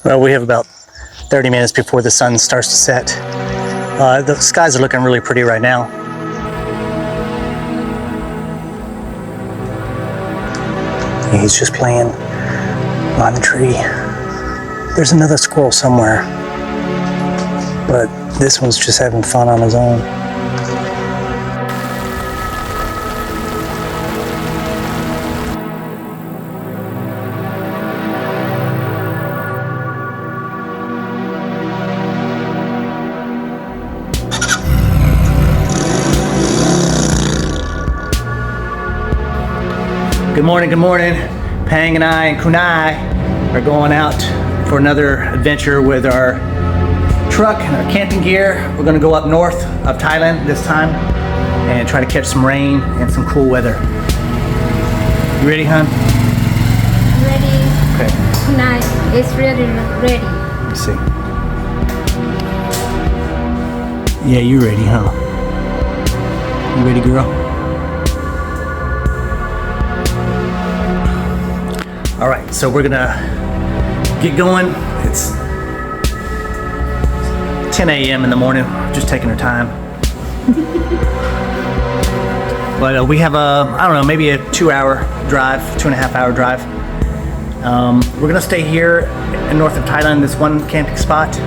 Well, we have about 30 minutes before the sun starts to set. The skies are looking really pretty right now. He's just playing on the tree. There's another squirrel somewhere, but this one's just having fun on his own. Good morning, good morning. Pang and I and Koonnie are going out for another adventure with our truck and our camping gear. We're gonna go up north of Thailand this time and try to catch some rain and some cool weather. You ready, hon? I'm ready. Okay. Koonnie is ready. Let me see. Yeah, you ready, huh? You ready, girl? All right, so we're gonna get going. It's 10 a.m. in the morning, just taking our time. But we have I don't know, maybe a 2-hour drive, 2.5-hour drive. We're gonna stay here in north of Thailand, this one camping spot,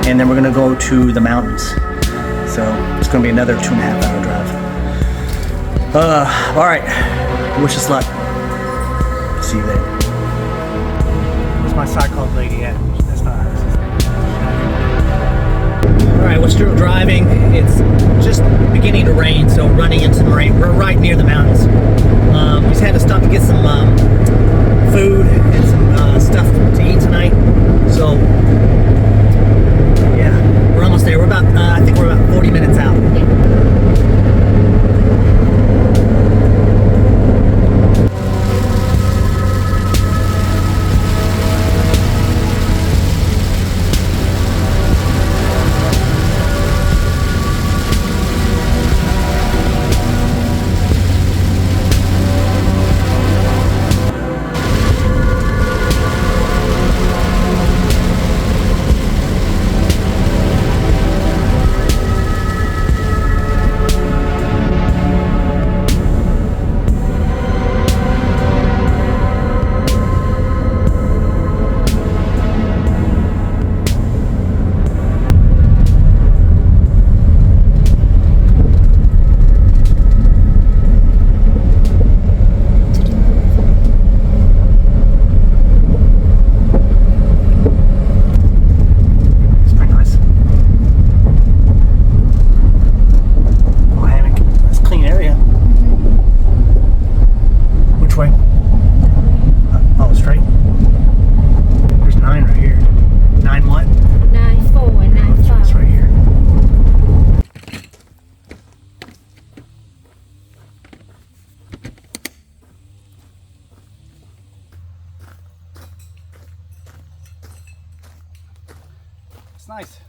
and then we're gonna go to the mountains. So it's gonna be another 2.5-hour drive. All right, wish us luck. See you there. My cyclone lady at. That's not her. Alright, we're still driving. It's just beginning to rain, so running into the rain. We're right near the mountains. We just had to stop to get some food and some stuff to eat tonight. So, yeah, we're almost there. We're about, I think we're about 40 minutes out.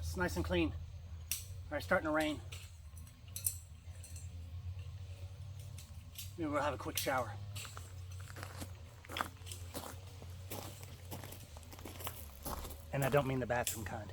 It's nice and clean. All right, starting to rain. Maybe we'll have a quick shower. And I don't mean the bathroom kind.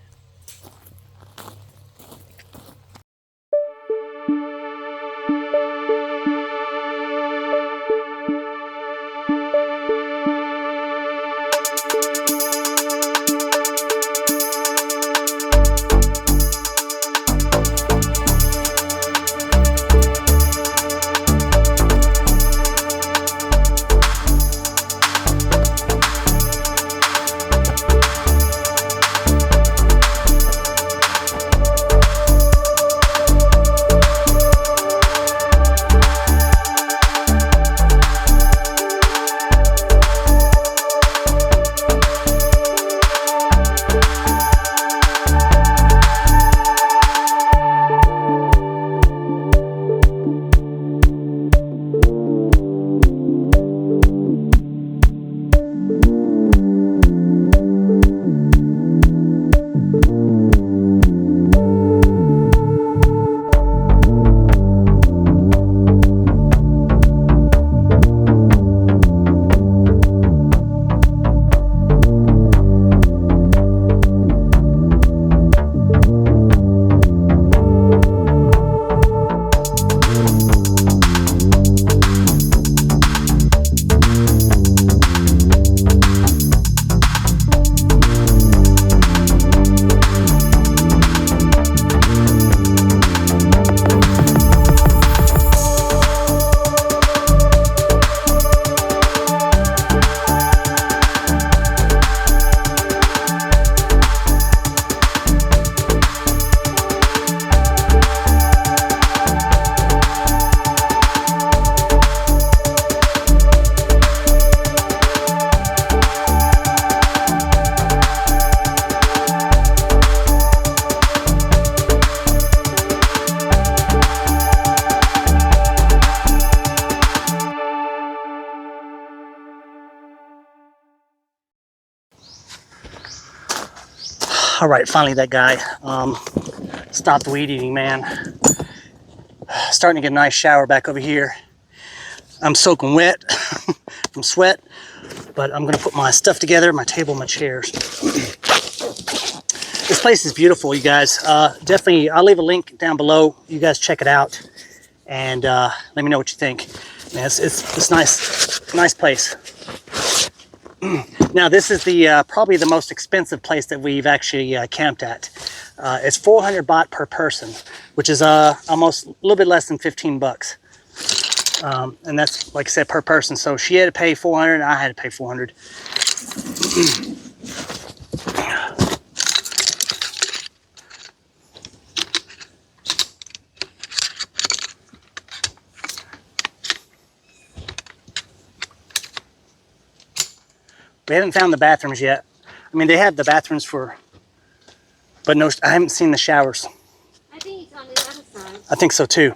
All right, finally that guy stopped weed eating, man. Starting to get a nice shower back over here. I'm soaking wet from sweat, but I'm gonna put my stuff together, my table, my chairs. This place is beautiful, you guys. Definitely, I'll leave a link down below. You guys check it out and let me know what you think. Man, it's nice place. Now this is the probably the most expensive place that we've actually camped at. It's 400 baht per person, which is almost a little bit less than 15 bucks. And that's, like I said, per person. So she had to pay 400 and I had to pay 400. We haven't found the bathrooms yet. I mean, they have the bathrooms but no, I haven't seen the showers. I think it's on the other side. I think so too.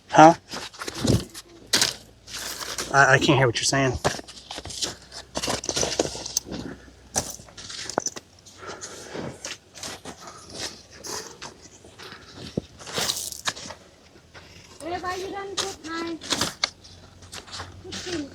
Huh? I can't hear what you're saying. Where are you done put my cooking?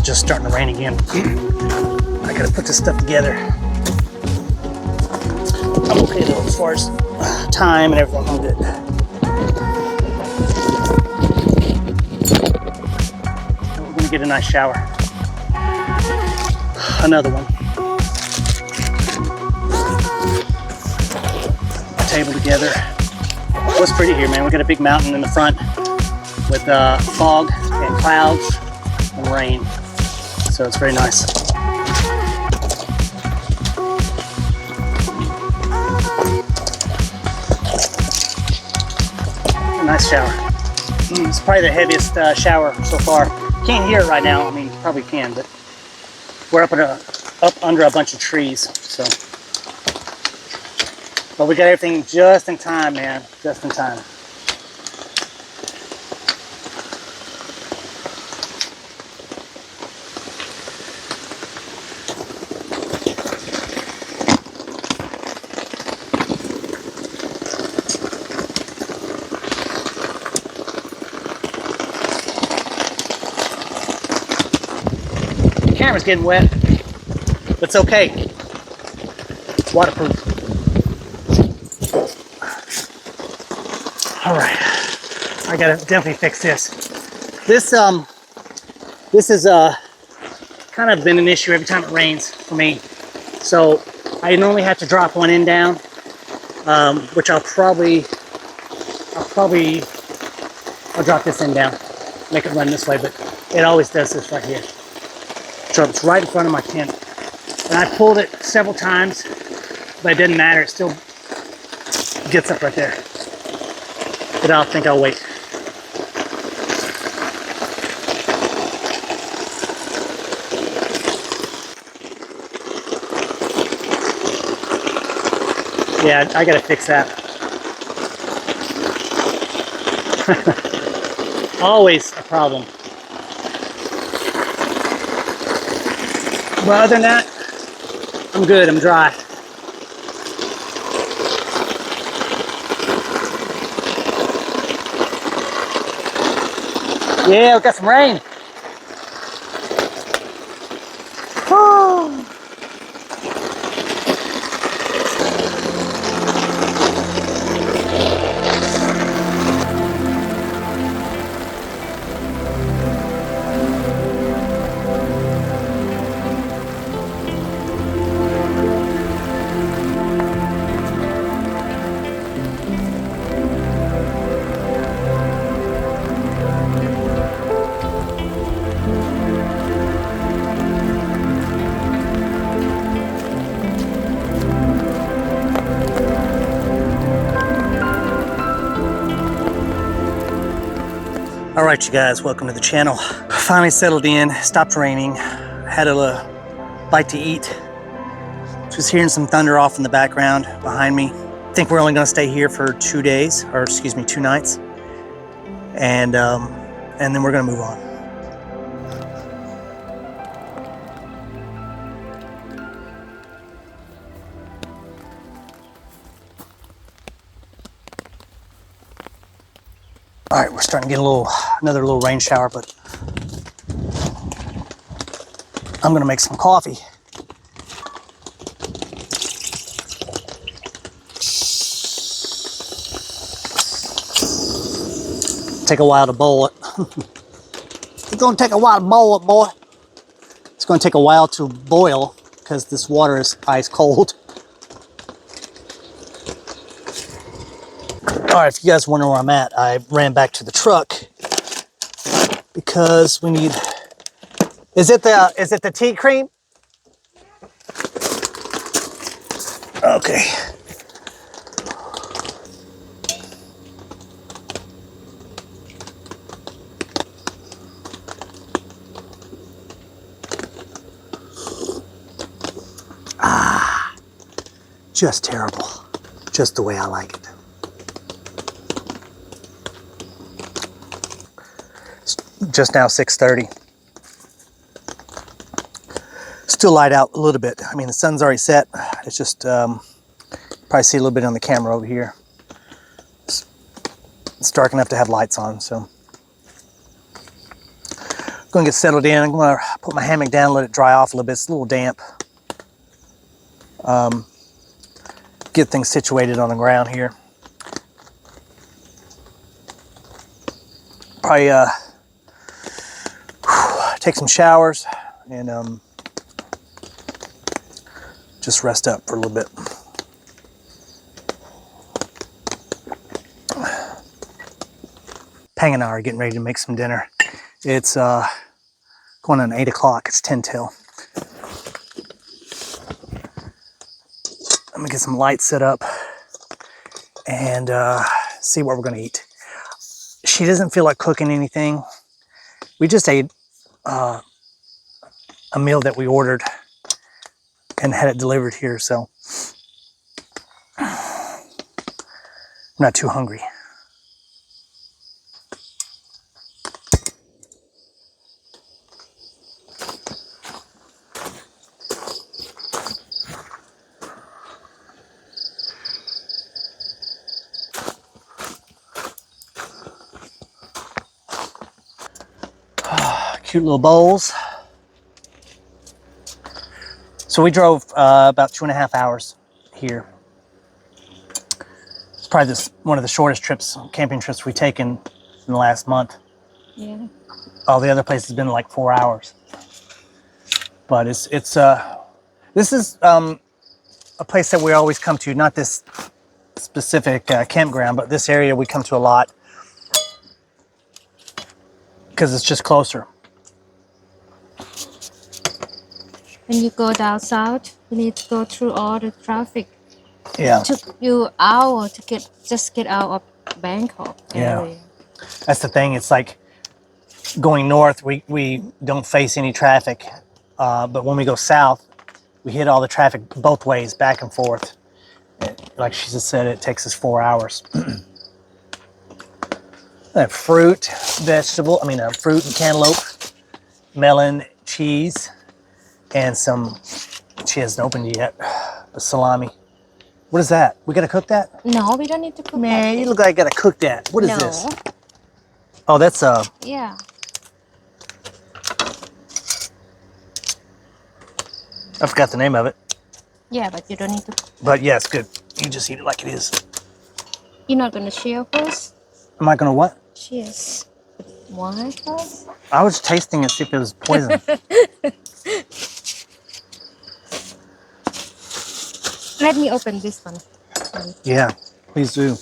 Just starting to rain again. I gotta put this stuff together. I'm okay though as far as time and everything. I'm good. We're gonna get a nice shower. Another one. Table together. What's pretty here, man? We got a big mountain in the front with fog and clouds and rain. So it's very nice. Nice shower. It's probably the heaviest shower so far. Can't hear it right now. I mean, you probably can, but we're up under a bunch of trees. So, but we got everything just in time, man. Just in time. Camera's getting wet, but it's okay. It's waterproof. All right, I gotta definitely fix this. This is kind of been an issue every time it rains for me. So I normally have to drop one end down, which I'll drop this end down, make it run this way, but it always does this right here. So it's right in front of my tent. And I pulled it several times, but it didn't matter. It still gets up right there. But I think I'll wait. Yeah, I gotta fix that. Always a problem. But other than that, I'm good, I'm dry. Yeah, we got some rain. All right, you guys, welcome to the channel. Finally settled in, stopped raining, had a bite to eat. Just hearing some thunder off in the background behind me. I think we're only gonna stay here for 2 days, or excuse me, 2 nights. And then we're gonna move on. All right, we're starting to get another little rain shower, but I'm gonna make some coffee. Take a while to boil it. It's gonna take a while to boil it, boy. It's gonna take a while to boil because this water is ice cold. All right, if you guys wonder where I'm at, I ran back to the truck because we need. Is it the tea cream? Okay. Just terrible. Just the way I like it. Just now 6:30. Still light out a little bit. I mean, the sun's already set. It's just probably see a little bit on the camera over here. It's dark enough to have lights on, so I'm gonna get settled in. I'm gonna put my hammock down, let it dry off a little bit. It's a little damp. Get things situated on the ground here. Probably take some showers and just rest up for a little bit. Pang and I are getting ready to make some dinner. It's going on 8 o'clock. It's 10 till. I'm gonna get some lights set up and see what we're gonna eat. She doesn't feel like cooking anything. We just ate a meal that we ordered and had it delivered here, so I'm not too hungry. Cute little bowls. So we drove about 2.5 hours here. It's probably one of the shortest trips, camping trips we've taken in the last month. Yeah. All the other places have been like 4 hours. But this is a place that we always come to, not this specific campground, but this area we come to a lot because it's just closer. When you go down south, you need to go through all the traffic. Yeah, It took you hour to get out of Bangkok Yeah. area. that's the thing. It's like going north, we don't face any traffic. But when we go south, we hit all the traffic both ways, back and forth. Like she just said, it takes us 4 hours. Fruit, fruit and cantaloupe, melon, cheese, and some, she hasn't opened it yet, the salami. What is that? We gotta cook that? No, we don't need to cook Man, that. you yet. look like I gotta cook that. What is No. this? Oh, that's Yeah. I forgot the name of it. Yeah, but you don't need to cook. But yeah, it's good. You just eat it like it is. You're not gonna share first? Am I gonna what? Cheers. Wine first? I was tasting it, see if it was poison. Let me open this one. Yeah, please do.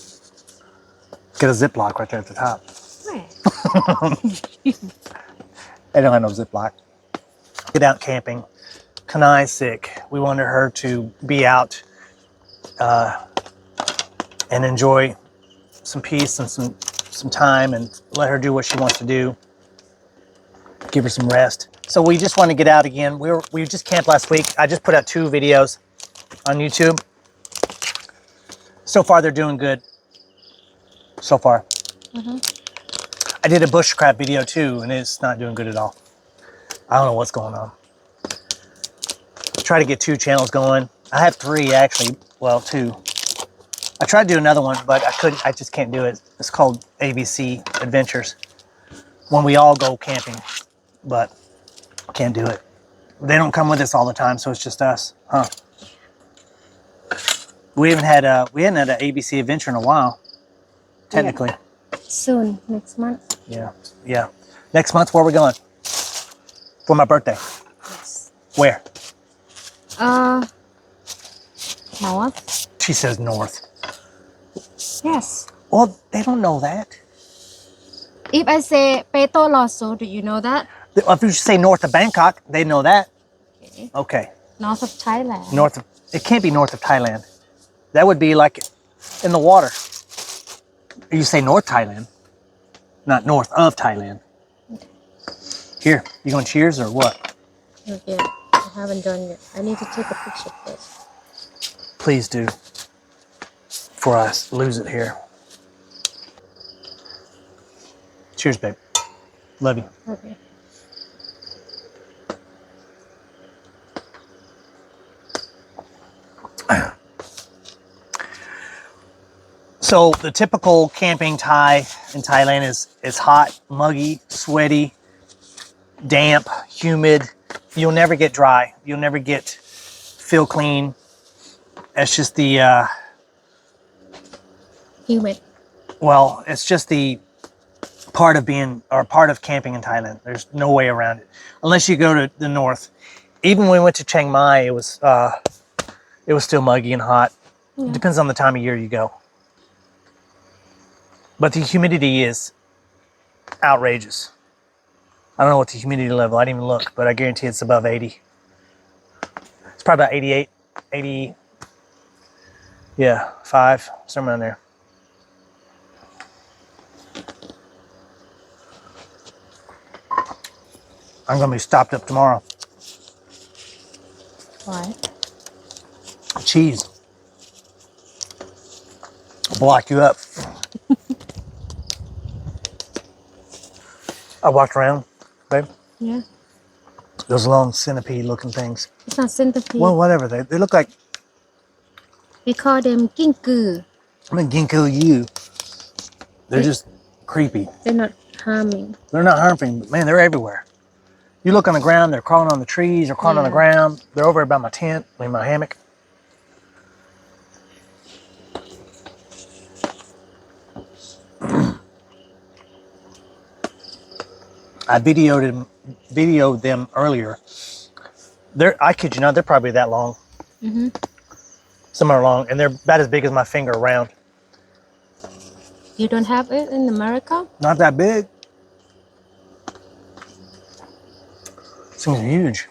Get a Ziploc right there at the top. Where? They don't have no Ziploc. Get out camping. Koonnie's sick. We wanted her to be out and enjoy some peace and some time and let her do what she wants to do. Give her some rest. So we just want to get out again. We just camped last week. I just put out 2 videos on YouTube. So far, they're doing good. So far. I did a bushcraft video too, and it's not doing good at all. I don't know what's going on. Try to get 2 channels going. I have 3 actually. Well, 2. I tried to do another one, but I couldn't. I just can't do it. It's called ABC Adventures. When we all go camping, but can't do it. They don't come with us all the time, so it's just us, huh? We hadn't had an ABC adventure in a while, technically. Soon, next month. Yeah. Next month, where are we going? For my birthday. Yes. Where? North. She says north. Yes. Well, they don't know that. If I say Peto Loso, do you know that? If you say north of Bangkok, they know that. Okay. Okay. North of Thailand. It can't be north of Thailand. That would be like in the water. You say North Thailand, not north of Thailand. Here, you going cheers or what? Not yet. I haven't done yet. I need to take a picture first. Please do. Before I lose it here. Cheers, babe. Love you. Okay. So the typical camping Thai in Thailand is hot, muggy, sweaty, damp, humid. You'll never get dry. You'll never feel clean. It's just the Humid. well, it's just the part of camping in Thailand. There's no way around it. Unless you go to the north. Even when we went to Chiang Mai, it was still muggy and hot. Yeah. Depends on the time of year you go. But the humidity is outrageous. I don't know what the humidity level, I didn't even look, but I guarantee it's above 80. It's probably about 88, 80, yeah, 5, somewhere in there. I'm gonna be stopped up tomorrow. Why? Cheese. I'll block you up. I walked around, babe. Yeah. Those long centipede looking things. It's not centipede. Well, whatever. They look like, We call them ginkgo. I mean, ginkgo you. They're just creepy. They're not harming. They're not harming, but man, they're everywhere. You look on the ground, they're crawling on the trees, they're crawling on the Yeah. ground. They're over by my tent, in my hammock. I videoed them earlier. I kid you not, they're probably that long. Mm-hmm. Some are long, and they're about as big as my finger around. You don't have it in America? Not that big. Seems huge.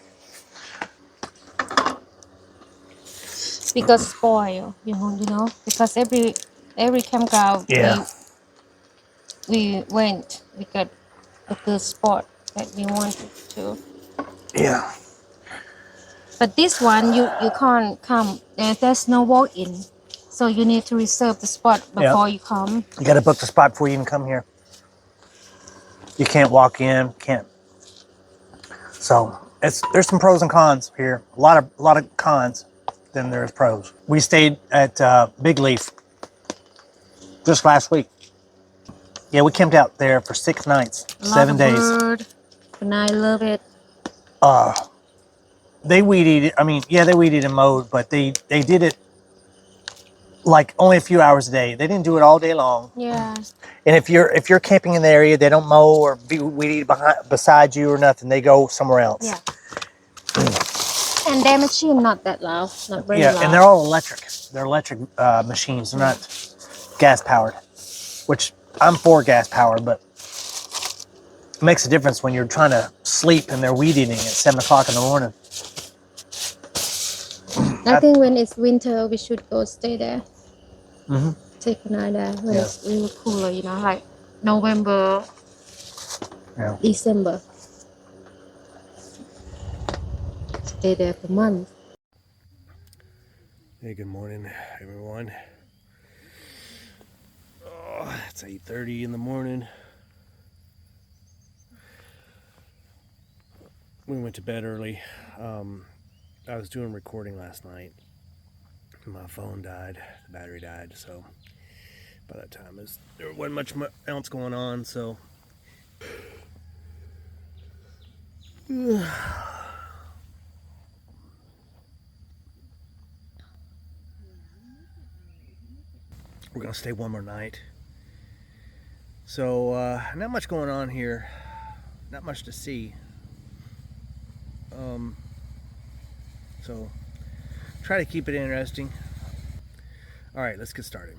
Because spoil, you know, because every campground Yeah. we went, we got a good spot that we wanted to. Yeah. But this one you can't come. There's no walk-in, so you need to reserve the spot before you come. You got to book the spot before you even come here. You can't walk in. Can't. So there's some pros and cons here. A lot of cons than there's pros. We stayed at Big Leaf just last week. Yeah, we camped out there for 6 nights, A lot 7 of days. bird, and I love it. They weed eat. I mean, yeah, they weed eat and mowed, but they did it like only a few hours a day. They didn't do it all day long. Yeah. And if you're camping in the area, they don't mow or weed eat beside you or nothing. They go somewhere else. Yeah. And their machine not that loud, not very loud. And they're all electric. They're electric machines. They're not gas powered, which I'm for gas powered, but it makes a difference when you're trying to sleep and they're weed eating at 7 o'clock in the morning. I think when it's winter, we should go stay there. Mm-hmm. Take a night there when it's really cooler, you know, like November, December. Stay there for months. Hey, good morning, everyone. Oh, it's 8:30 in the morning. We went to bed early. I was doing recording last night. My phone died, the battery died, so by that time there wasn't much else going on, so we're gonna stay one more night. So not much going on here, not much to see. So try to keep it interesting. All right, let's get started.